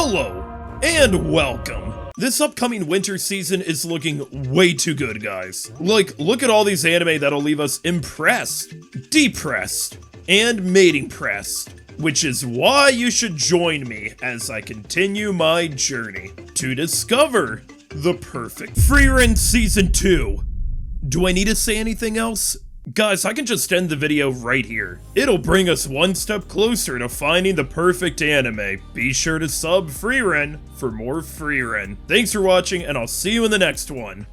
Hello, and welcome. This upcoming winter season is looking way too good, guys. Like, look at all these anime that'll leave us impressed, depressed, and mating-pressed. Which is why you should join me as I continue my journey to discover the perfect Frieren Season 2. Do I need to say anything else? Guys, I can just end the video right here. It'll bring us one step closer to finding the perfect anime. Be sure to sub Frieren for more Frieren. Thanks for watching, and I'll see you in the next one.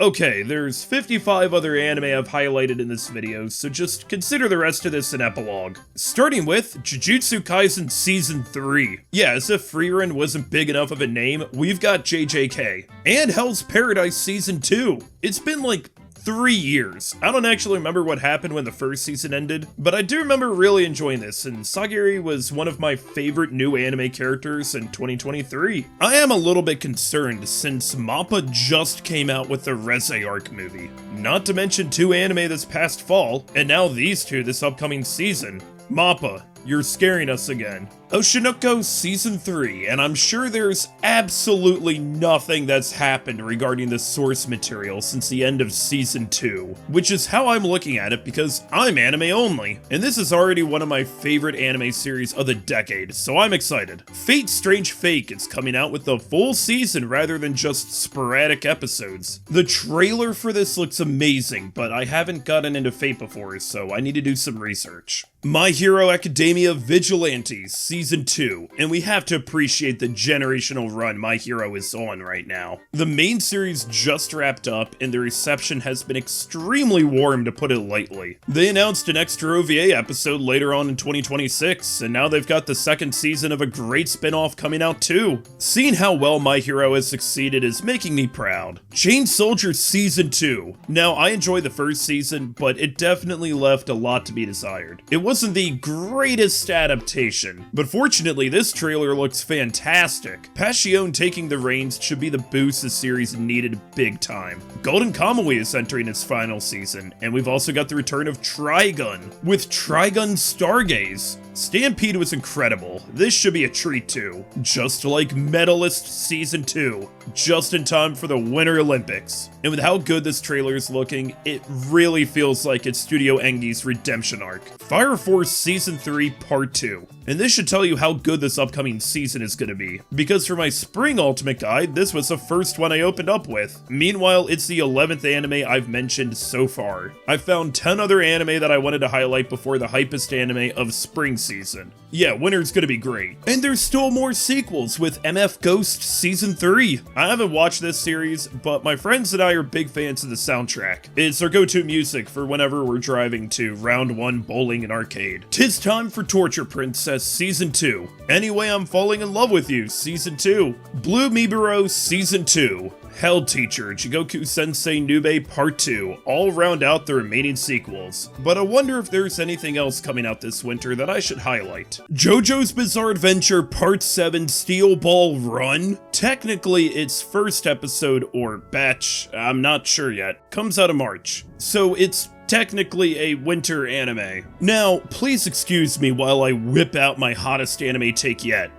Okay, there's 55 other anime I've highlighted in this video, so just consider the rest of this an epilogue. Starting with Jujutsu Kaisen Season 3. Yeah, as if Frieren wasn't big enough of a name, we've got JJK. And Hell's Paradise Season 2. It's been like 3 years. I don't actually remember what happened when the first season ended, but I do remember really enjoying this, and Sagiri was one of my favorite new anime characters in 2023. I am a little bit concerned since MAPPA just came out with the Reze arc movie, not to mention 2 anime this past fall, and now these 2 this upcoming season. MAPPA, you're scaring us again. Oshinoko Season 3, and I'm sure there's absolutely nothing that's happened regarding the source material since the end of Season 2, which is how I'm looking at it because I'm anime only, and this is already one of my favorite anime series of the decade, so I'm excited. Fate Strange Fake is coming out with the full season rather than just sporadic episodes. The trailer for this looks amazing, but I haven't gotten into Fate before, so I need to do some research. My Hero Academia Vigilantes Season 2, and we have to appreciate the generational run My Hero is on right now. The main series just wrapped up, and the reception has been extremely warm, to put it lightly. They announced an extra OVA episode later on in 2026, and now they've got the second season of a great spin-off coming out too. Seeing how well My Hero has succeeded is making me proud. Chain Soldier Season 2. Now, I enjoyed the first season, but it definitely left a lot to be desired. It wasn't the greatest adaptation, but fortunately this trailer looks fantastic. Passion taking the reins should be the boost the series needed big time. Golden Kamuy is entering its final season, and we've also got the return of Trigun, with Trigun Stargaze. Stampede was incredible. This should be a treat too. Just like Medalist Season 2, just in time for the Winter Olympics. And with how good this trailer is looking, it really feels like it's Studio Engi's redemption arc. Fire Force Season 3 Part 2. And this should tell you how good this upcoming season is going to be, because for my Spring Ultimate Guide, this was the first one I opened up with. Meanwhile, it's the 11th anime I've mentioned so far. I found 10 other anime that I wanted to highlight before the hypest anime of Spring season. Yeah, winter's gonna be great. And there's still more sequels with MF Ghost Season 3. I haven't watched this series, but my friends and I are big fans of the soundtrack. It's our go-to music for whenever we're driving to Round 1 bowling and arcade. 'Tis time for Torture Princess Season 2. Anyway, I'm Falling in Love with You Season 2. Blue Miburo Season 2. Hell Teacher, Jigoku Sensei Nube Part 2 all round out the remaining sequels, but I wonder if there's anything else coming out this winter that I should highlight. JoJo's Bizarre Adventure Part 7 Steel Ball Run? Technically its first episode or batch, I'm not sure yet, comes out in March, so it's technically a winter anime. Now, please excuse me while I whip out my hottest anime take yet.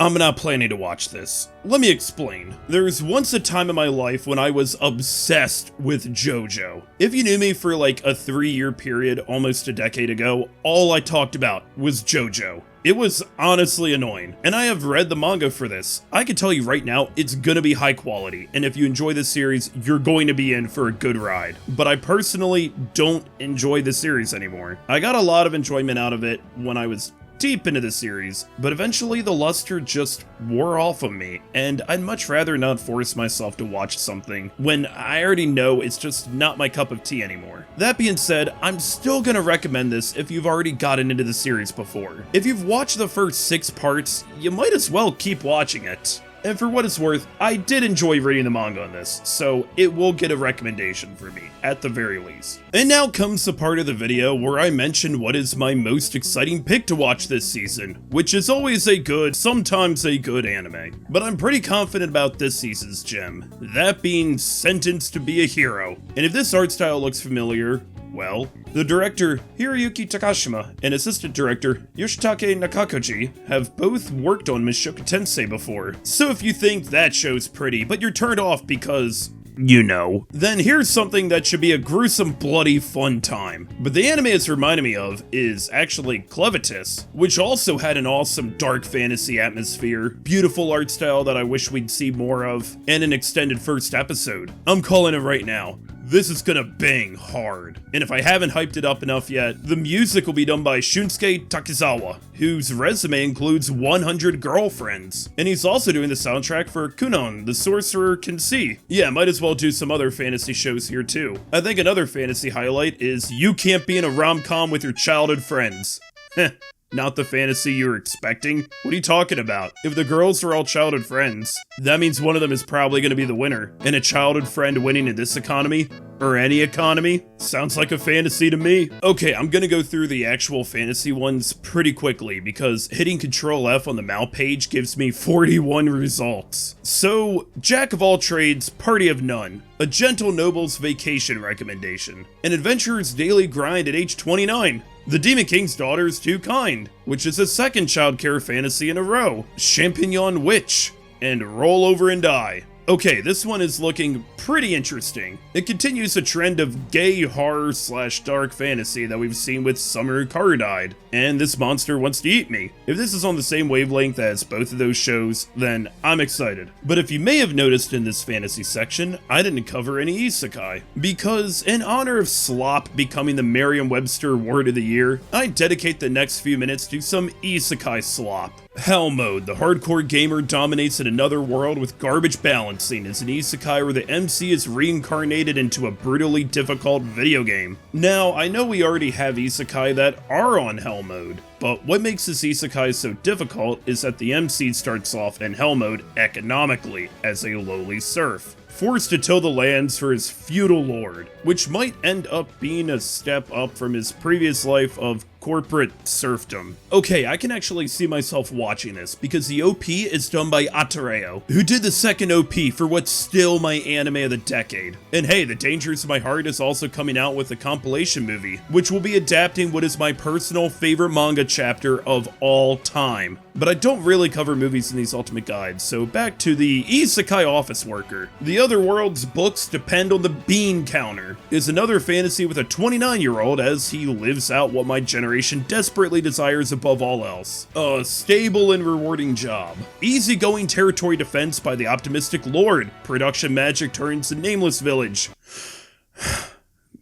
I'm not planning to watch this. Let me explain. There was once a time in my life when I was obsessed with JoJo. If you knew me for like a 3-year period almost a decade ago, all I talked about was JoJo. It was honestly annoying, and I have read the manga for this. I can tell you right now, it's gonna be high quality, and if you enjoy this series, you're going to be in for a good ride. But I personally don't enjoy the series anymore. I got a lot of enjoyment out of it when I was deep into the series, but eventually the luster just wore off of me, and I'd much rather not force myself to watch something when I already know it's just not my cup of tea anymore. That being said, I'm still gonna recommend this if you've already gotten into the series before. If you've watched the first 6 parts, you might as well keep watching it. And for what it's worth, I did enjoy reading the manga on this, so it will get a recommendation for me, at the very least. And now comes the part of the video where I mention what is my most exciting pick to watch this season, which is always a good, sometimes a good anime. But I'm pretty confident about this season's gem, that being Sentenced to be a Hero. And if this art style looks familiar, Well, the director Hiroyuki Takashima and assistant director Yoshitake Nakakoji have both worked on Mushoku Tensei before. So if you think that show's pretty, but you're turned off because you know, then here's something that should be a gruesome, bloody, fun time. But the anime it's reminding me of is actually Clevitus, which also had an awesome dark fantasy atmosphere, beautiful art style that I wish we'd see more of, and an extended first episode. I'm calling it right now. This is gonna bang hard. And if I haven't hyped it up enough yet, the music will be done by Shunsuke Takizawa, whose resume includes 100 girlfriends. And he's also doing the soundtrack for Kunon, the Sorcerer Can See. Yeah, might as well do some other fantasy shows here too. I think another fantasy highlight is you can't be in a rom-com with your childhood friends. Heh. Not the fantasy you were expecting? What are you talking about? If the girls are all childhood friends, that means one of them is probably going to be the winner. And a childhood friend winning in this economy, or any economy, sounds like a fantasy to me. Okay, I'm going to go through the actual fantasy ones pretty quickly because hitting Control F on the Mal page gives me 41 results. So, Jack of all trades, party of none. A gentle noble's vacation recommendation. An adventurer's daily grind at age 29. The Demon King's Daughter's Too Kind, which is a second childcare fantasy in a row. Champignon Witch, and Roll Over and Die. Okay, this one is looking pretty interesting. It continues a trend of gay horror / dark fantasy that we've seen with Summer Car Died, and this monster wants to eat me. If this is on the same wavelength as both of those shows, then I'm excited. But if you may have noticed in this fantasy section, I didn't cover any isekai, because in honor of slop becoming the Merriam-Webster Word of the Year, I dedicate the next few minutes to some isekai slop. Hell Mode, the hardcore gamer dominates in another world with garbage balancing as an isekai where the MC is reincarnated into a brutally difficult video game. Now, I know we already have isekai that are on Hell Mode, but what makes this isekai so difficult is that the MC starts off in Hell Mode economically as a lowly serf, forced to till the lands for his feudal lord, which might end up being a step up from his previous life of corporate serfdom. Okay, I can actually see myself watching this because the OP is done by Atareo, who did the second OP for what's still my anime of the decade. And hey, The Dangers of My Heart is also coming out with a compilation movie, which will be adapting what is my personal favorite manga chapter of all time. But I don't really cover movies in these ultimate guides, so back to the Isekai Office Worker. The Other World's books depend on the bean counter, is another fantasy with a 29-year-old as he lives out what my generation desperately desires above all else. A stable and rewarding job. Easygoing territory defense by the optimistic lord. Production magic turns the nameless village.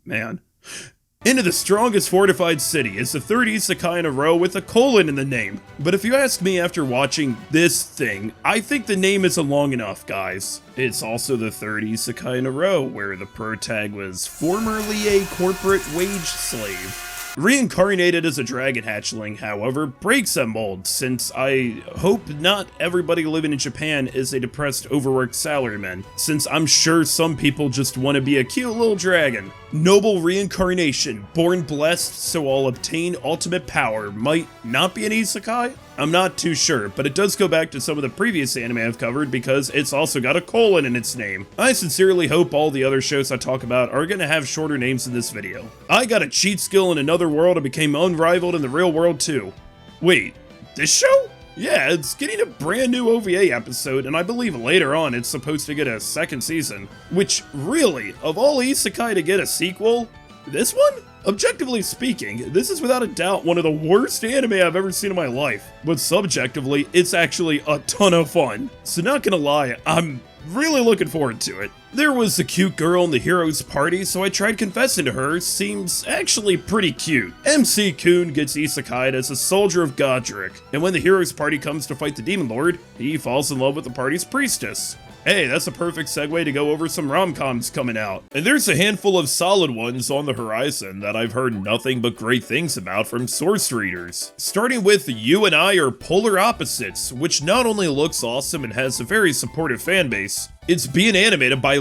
Man. Into the strongest fortified city is the third isekai in a row with a colon in the name. But if you ask me after watching this thing, I think the name isn't long enough, guys. It's also the third isekai in a row where the protag was formerly a corporate wage slave. Reincarnated as a dragon hatchling, however, breaks that mold, since I hope not everybody living in Japan is a depressed, overworked salaryman, since I'm sure some people just want to be a cute little dragon. Noble reincarnation, born blessed so I'll obtain ultimate power, might not be an isekai? I'm not too sure, but it does go back to some of the previous anime I've covered because it's also got a colon in its name. I sincerely hope all the other shows I talk about are gonna have shorter names in this video. I got a cheat skill in another world and became unrivaled in the real world too. Wait, this show? Yeah, it's getting a brand new OVA episode, and I believe later on it's supposed to get a second season. Which, really, of all isekai to get a sequel, this one? Objectively speaking, this is without a doubt one of the worst anime I've ever seen in my life, but subjectively, it's actually a ton of fun. So not gonna lie, I'm really looking forward to it. There was a cute girl in the hero's party, so I tried confessing to her. Seems actually pretty cute. MC Kun gets isekai'd as a soldier of Godric, and when the hero's party comes to fight the demon lord, he falls in love with the party's priestess. Hey, that's a perfect segue to go over some rom-coms coming out. And there's a handful of solid ones on the horizon that I've heard nothing but great things about from source readers. Starting with You and I Are Polar Opposites, which not only looks awesome and has a very supportive fan base, It's being animated by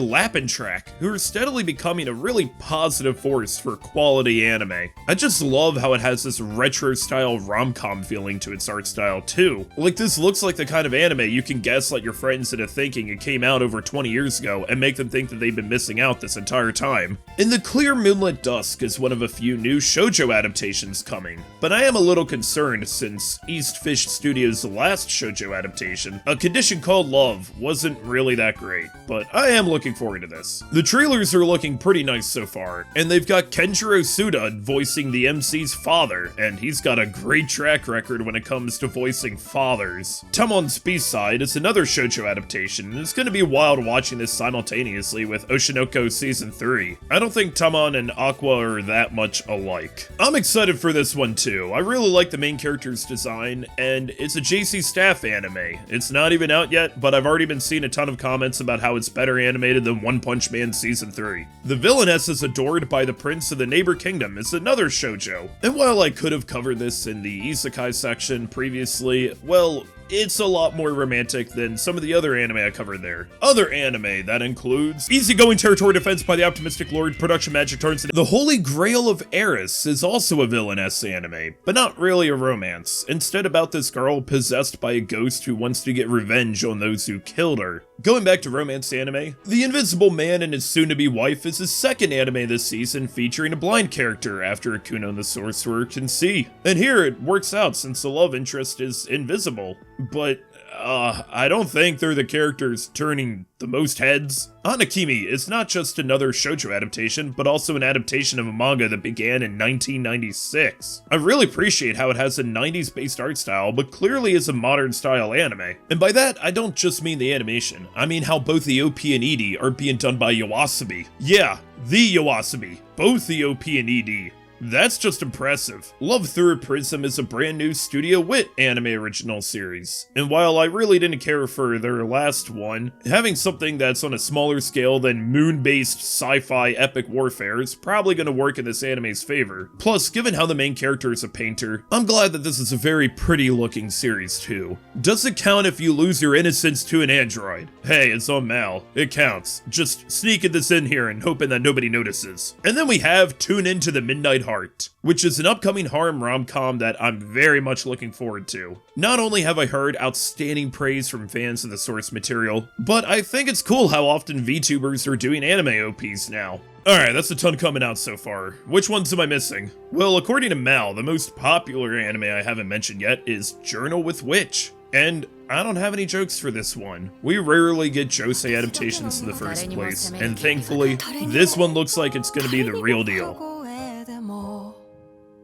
Track, who are steadily becoming a really positive force for quality anime. I just love how it has this retro-style rom-com feeling to its art style too. Like, this looks like the kind of anime you can gaslight your friends into thinking it came out over 20 years ago and make them think that they've been missing out this entire time. In the Clear Moonlit Dusk is one of a few new shoujo adaptations coming, but I am a little concerned since East Fish Studios' last shoujo adaptation, A Condition Called Love, wasn't really that great, but I am looking forward to this. The trailers are looking pretty nice so far, and they've got Kenjiro Suda voicing the MC's father, and he's got a great track record when it comes to voicing fathers. Tamon's B-Side is another shoujo adaptation, and it's gonna be wild watching this simultaneously with Oshinoko Season 3. I don't think Tamon and Aqua are that much alike. I'm excited for this one too. I really like the main character's design, and it's a JC Staff anime. It's not even out yet, but I've already been seeing a ton of comments about how it's better animated than One Punch Man Season 3. The villainess is adored by the Prince of the Neighbor Kingdom is another shoujo. And while I could have covered this in the isekai section previously, well, it's a lot more romantic than some of the other anime I covered there. Other anime that includes Easygoing Territory Defense by the Optimistic Lord, Production Magic Turns. The Holy Grail of Eris is also a villainess anime, but not really a romance. Instead about this girl possessed by a ghost who wants to get revenge on those who killed her. Going back to romance anime, The Invisible Man and His Soon-to-Be Wife is the second anime this season featuring a blind character after Akuno the Sorcerer can see. And here it works out since the love interest is invisible. But, I don't think they're the characters turning the most heads. Hanakimi is not just another shoujo adaptation, but also an adaptation of a manga that began in 1996. I really appreciate how it has a 90s-based art style, but clearly is a modern-style anime. And by that, I don't just mean the animation. I mean how both the OP and ED are being done by Yoasobi. Yeah, the Yoasobi. Both the OP and ED. That's just impressive. Love Through a Prism is a brand new Studio Wit anime original series, and while I really didn't care for their last one, having something that's on a smaller scale than moon-based sci-fi epic warfare is probably going to work in this anime's favor. Plus, given how the main character is a painter, I'm glad that this is a very pretty looking series too. Does it count if you lose your innocence to an android? Hey, it's on Mal. It counts. Just sneaking this in here and hoping that nobody notices. And then we have Tune Into the Midnight Heart, which is an upcoming harem rom-com that I'm very much looking forward to. Not only have I heard outstanding praise from fans of the source material, but I think it's cool how often VTubers are doing anime OPs now. Alright, that's a ton coming out so far. Which ones am I missing? Well, according to Mal, the most popular anime I haven't mentioned yet is Journal with Witch. And I don't have any jokes for this one. We rarely get josei adaptations in the first place, and thankfully, this one looks like it's gonna be the real deal.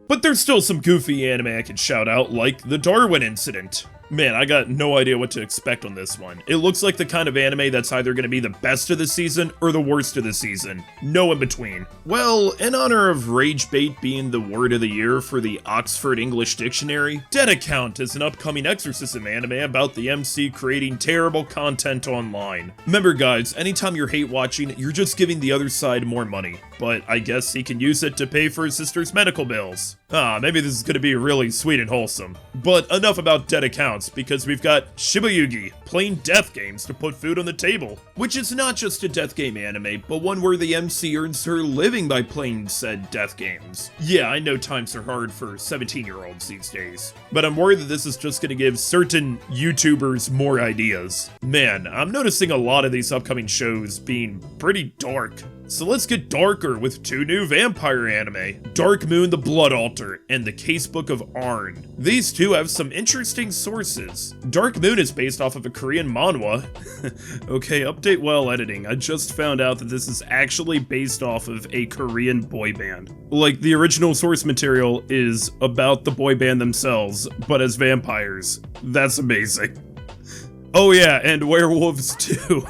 But there's still some goofy anime I can shout out, like The Darwin Incident. Man, I got no idea what to expect on this one. It looks like the kind of anime that's either going to be the best of the season or the worst of the season. No in between. Well, in honor of rage bait being the word of the year for the Oxford English Dictionary, Dead Account is an upcoming exorcism anime about the MC creating terrible content online. Remember guys, anytime you're hate watching, you're just giving the other side more money. But I guess he can use it to pay for his sister's medical bills. Maybe this is going to be really sweet and wholesome. But enough about Dead Accounts, because we've got Shibayugi, playing death games to put food on the table. Which is not just a death game anime, but one where the MC earns her living by playing said death games. Yeah, I know times are hard for 17-year-olds these days, but I'm worried that this is just going to give certain YouTubers more ideas. Man, I'm noticing a lot of these upcoming shows being pretty dark. So let's get darker with two new vampire anime, Dark Moon the Blood Altar and The Casebook of Arn. These two have some interesting sources. Dark Moon is based off of a Korean manhwa. Okay, update while editing. I just found out that this is actually based off of a Korean boy band. Like, the original source material is about the boy band themselves, but as vampires. That's amazing. Oh yeah, and werewolves too.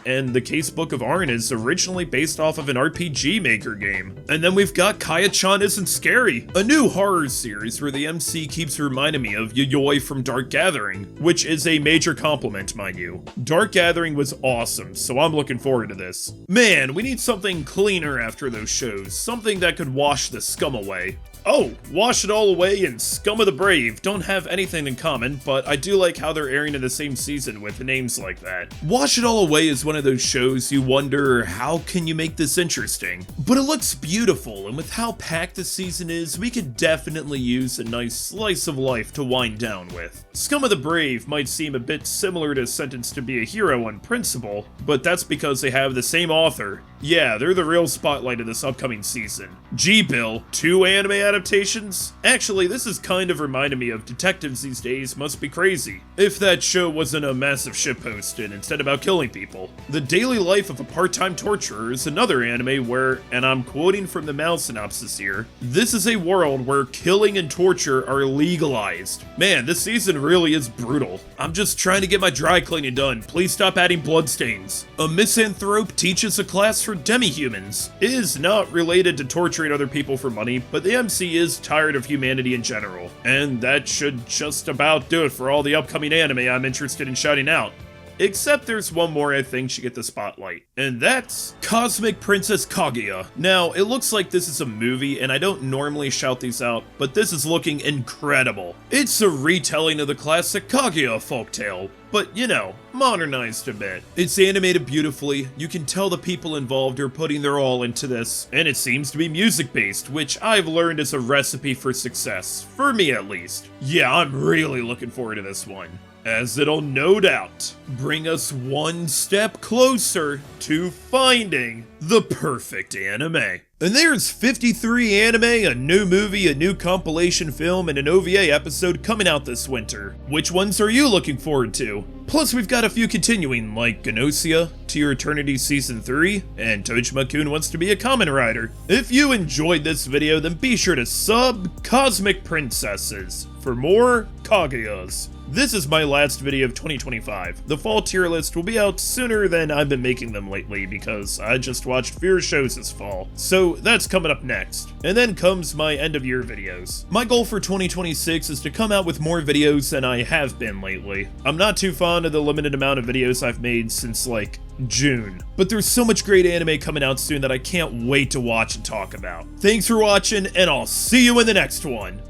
And The Casebook of Arn is originally based off of an RPG Maker game. And then we've got Kaya-chan Isn't Scary, a new horror series where the MC keeps reminding me of Yayoi from Dark Gathering, which is a major compliment, mind you. Dark Gathering was awesome, so I'm looking forward to this. Man, we need something cleaner after those shows, something that could wash the scum away. Oh, Wash It All Away and Scum of the Brave don't have anything in common, but I do like how they're airing in the same season with names like that. Wash It All Away is one of those shows you wonder, how can you make this interesting? But it looks beautiful, and with how packed the season is, we could definitely use a nice slice of life to wind down with. Scum of the Brave might seem a bit similar to Sentenced to be a Hero in principle, but that's because they have the same author. Yeah, they're the real spotlight of this upcoming season. G-Bill, 2 anime adaptations? Actually, this is kind of reminding me of detectives these days must be crazy. If that show wasn't a massive shitpost and instead about killing people. The Daily Life of a Part-Time Torturer is another anime where, and I'm quoting from the Mal synopsis here, this is a world where killing and torture are legalized. Man, this season really is brutal. I'm just trying to get my dry cleaning done. Please stop adding bloodstains. A misanthrope teaches a class for demi-humans. It is not related to torturing other people for money, but the MC is tired of humanity in general. And that should just about do it for all the upcoming anime I'm interested in shouting out. Except there's one more I think should get the spotlight, and that's Cosmic Princess Kaguya. Now, it looks like this is a movie, and I don't normally shout these out, but this is looking incredible. It's a retelling of the classic Kaguya folktale, but you know, modernized a bit. It's animated beautifully, you can tell the people involved are putting their all into this, and it seems to be music-based, which I've learned is a recipe for success, for me at least. Yeah, I'm really looking forward to this one, as it'll no doubt bring us one step closer to finding the perfect anime. And there's 53 anime, a new movie, a new compilation film, and an OVA episode coming out this winter. Which ones are you looking forward to? Plus, we've got a few continuing, like Ganosia, To Your Eternity Season 3, and Tojima-kun Wants to Be a Kamen Rider. If you enjoyed this video, then be sure to sub Cosmic Princesses for more Kaguyas. This is my last video of 2025. The fall tier list will be out sooner than I've been making them lately because I just watched fewer shows this fall. So that's coming up next. And then comes my end of year videos. My goal for 2026 is to come out with more videos than I have been lately. I'm not too fond of the limited amount of videos I've made since like June. But there's so much great anime coming out soon that I can't wait to watch and talk about. Thanks for watching, and I'll see you in the next one.